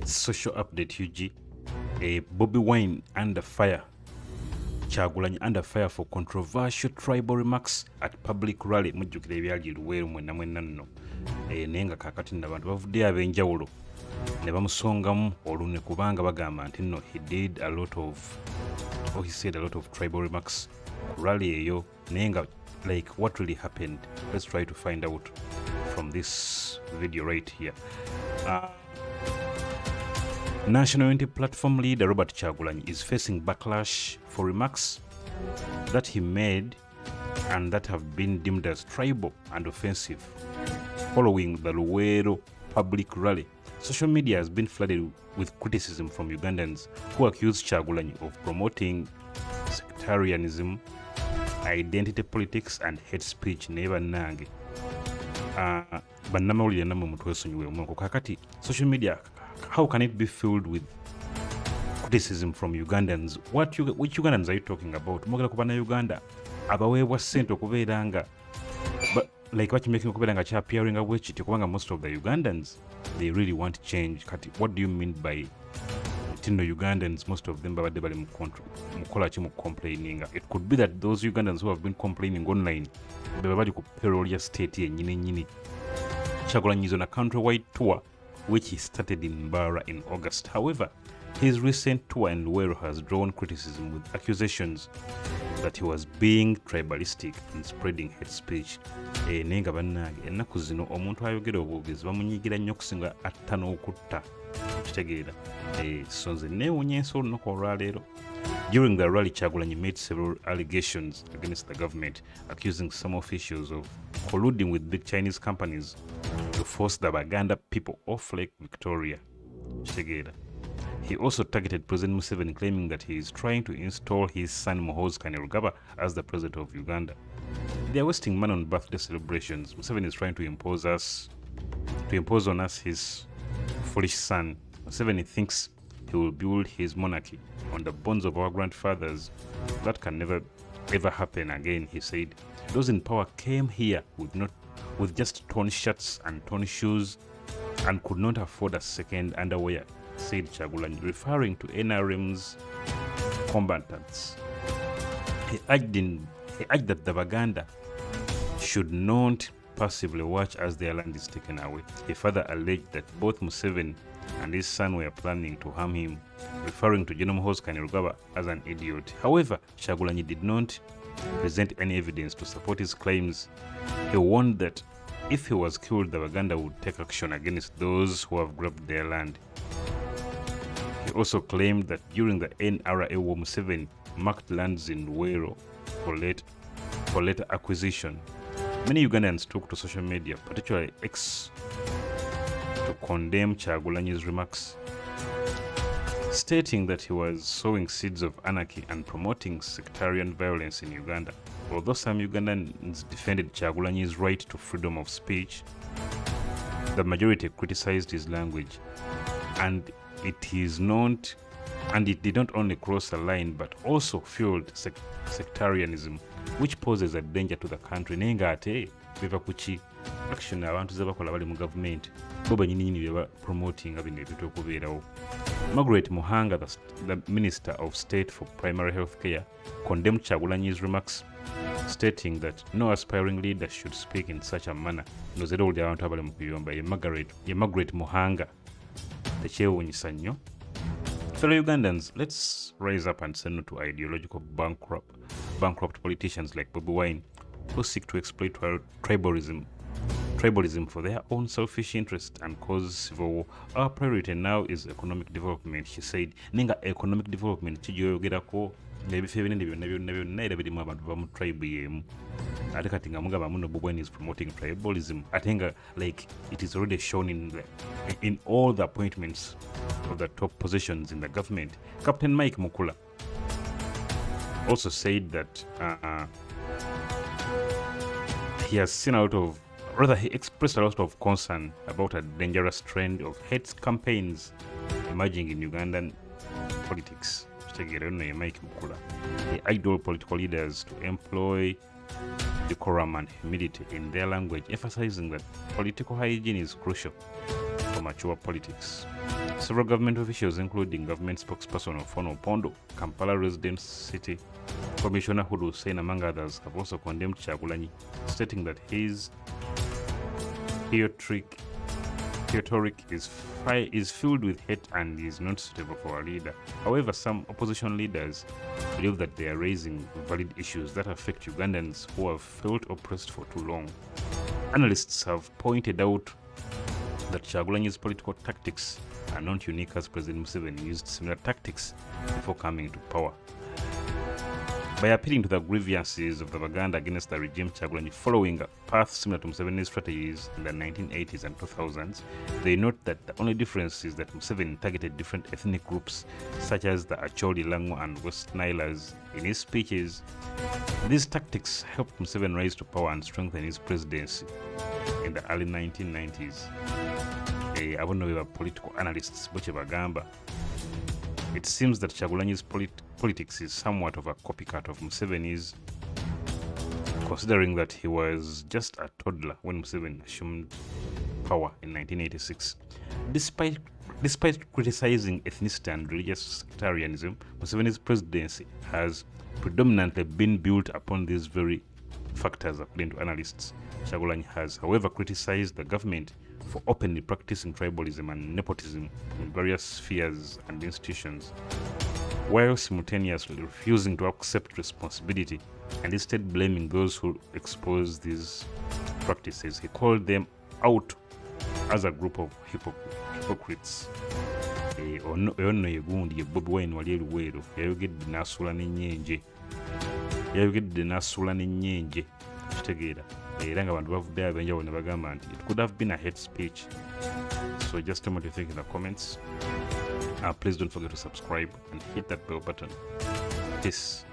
Social update UG. A Bobi Wine under fire. Kyagulanyi under fire for controversial tribal remarks at public rally. Mujjukira ebyali Luweero mwenna nno. Naye nga kaakati nno abantu bavuddeyo ab'enjawulo ne bamusongamu olunwe kubanga bagamba nti nno he said a lot of tribal remarks ku rally eyo, naye nga like what really happened. Let's try to find out from this video right here. National Unity Platform leader Robert Kyagulanyi is facing backlash for remarks that he made and that have been deemed as tribal and offensive following the Luweero public rally. Social media has been flooded with criticism from Ugandans who accuse Kyagulanyi of promoting sectarianism, identity politics and hate speech. Neba nange bannamawulire namwe mutwesonyiwe omweko kakati social media, how can it be filled with criticism from Ugandans? Which Ugandans are you talking about? Mwagala kuba na Uganda abaweebwa ssente okubeera nga like bakimaking okubeera nga kyappearinga bwe kityo kubanga most of the Ugandans they really want change. Kati what do you mean by tino Ugandans? Most of them babadde bali mukola ki mu complaining. It could be that those Ugandans who have been complaining online baba bali ku payroll ya state yennyini. Kyagulanyi is on a countrywide tour which he started in Mbara in August. However, his recent tour in Luweero has drawn criticism with accusations that he was being tribalistic and spreading hate speech. Nenga bannange ennaku zino omuntu ayogera obwogezi bamunyigira nnyo okusinga atta n'okutta kitegeera. So nze neewunya ensi olunaku olwaleero. During the rally, Kyagulanyi made several allegations against the government, accusing some officials of colluding with big Chinese companies to force the Baganda people off Lake Victoria. He also targeted President Museveni, claiming that he is trying to install his son Muhoozi Kainerugaba as the president of Uganda. They are wasting money on birthday celebrations. Museveni is trying to impose on us his foolish son. Museveni thinks he will build his monarchy on the bones of our grandfathers. That can never ever happen again, he said. Those in power came here with just torn shirts and torn shoes and could not afford a second underwear, said Kyagulanyi, referring to NRM's combatants. He urged that the Baganda should not passively watch as their land is taken away. He further alleged that both Museveni and his son were planning to harm him, referring to General Muhoozi Kainerugaba as an idiot. However, Kyagulanyi did not present any evidence to support his claims. He warned that if he was killed, the Baganda would take action against those who have grabbed their land. He also claimed that during the NRA war, Museveni marked lands in Luweero for later acquisition. Many Ugandans took to social media, particularly X, to condemn Kyagulanyi's remarks, stating that he was sowing seeds of anarchy and promoting sectarian violence in Uganda. Although some Ugandans defended Kyagulanyi's right to freedom of speech, the majority criticized his language, and it did not only cross a line but also fueled sectarianism, which poses a danger to the country. Nenga ate biva kuki action abantu ze bakola bali mu government bo banyini bye promoting bino ebintu okubeerawo. Margaret Muhanga, the Minister of State for Primary Health Care, condemned Kyagulanyi's remarks, stating that no aspiring leader should speak in such a manner. Nozera oli abantu abali mu kuyomba ye Margaret Muhanga tekyewuunyisa nnyo. Fellow Ugandans, let's rise up and say no to ideological bankrupt politicians like Bobi Wine who seek to exploit tribalism for their own selfish interest and cause civil war. Our priority now is economic development, she said. Nenga economic development kijoyogerako ebifo ebinene byonna era birimu abantu bamu tribe yemu. Ate kati nga mugamba muno Bobi Wine is promoting tribalism. Ate nga like it is already shown in all the appointments of the top positions in the government. Captain Mike Mukula also said that he expressed a lot of concern about a dangerous trend of hate campaigns emerging in Ugandan politics. He urged all political leaders to employ decorum and humility in their language, emphasizing that political hygiene is crucial for mature politics. Several government officials, including government spokesperson Ofono Opondo, Kampala resident city commissioner Hudu Hussein, among others, have also condemned Kyagulanyi, stating that his rhetoric is filled with hate and is not suitable for a leader. However, some opposition leaders believe that they are raising valid issues that affect Ugandans who have felt oppressed for too long. Analysts have pointed out that Kyagulanyi's political tactics are not unique, as President Museveni used similar tactics before coming to power. By appealing to the grievances of the Baganda against the regime, Kyagulanyi, following a path similar to Museveni's strategies in the 1980s and 2000s, they note that the only difference is that Museveni targeted different ethnic groups such as the Acholi, Lango and West Nilers in his speeches. These tactics helped Museveni rise to power and strengthen his presidency in the early 1990s. I don't know if political analysts Boche Bagamba. It seems that Kyagulanyi's politics is somewhat of a copycat of Museveni's, considering that he was just a toddler when Museveni assumed power in 1986. Despite criticizing ethnicity and religious sectarianism, Museveni's presidency has predominantly been built upon these very factors, according to analysts. Kyagulanyi has, however, criticized the government for openly practicing tribalism and nepotism in various spheres and institutions, while simultaneously refusing to accept responsibility and instead blaming those who expose these practices. He called them out as a group of hypocrites. Ono yegundi ye Bobi Wine wali eluweero yayogedde n'asuula n'ennyenje kitegeera era nga abantu bavuddeyo ab'enjawulo ne bagamba nti it could have been a hate speech. So just tell me what you think in the comments. Please don't forget to subscribe and hit that bell button. Peace.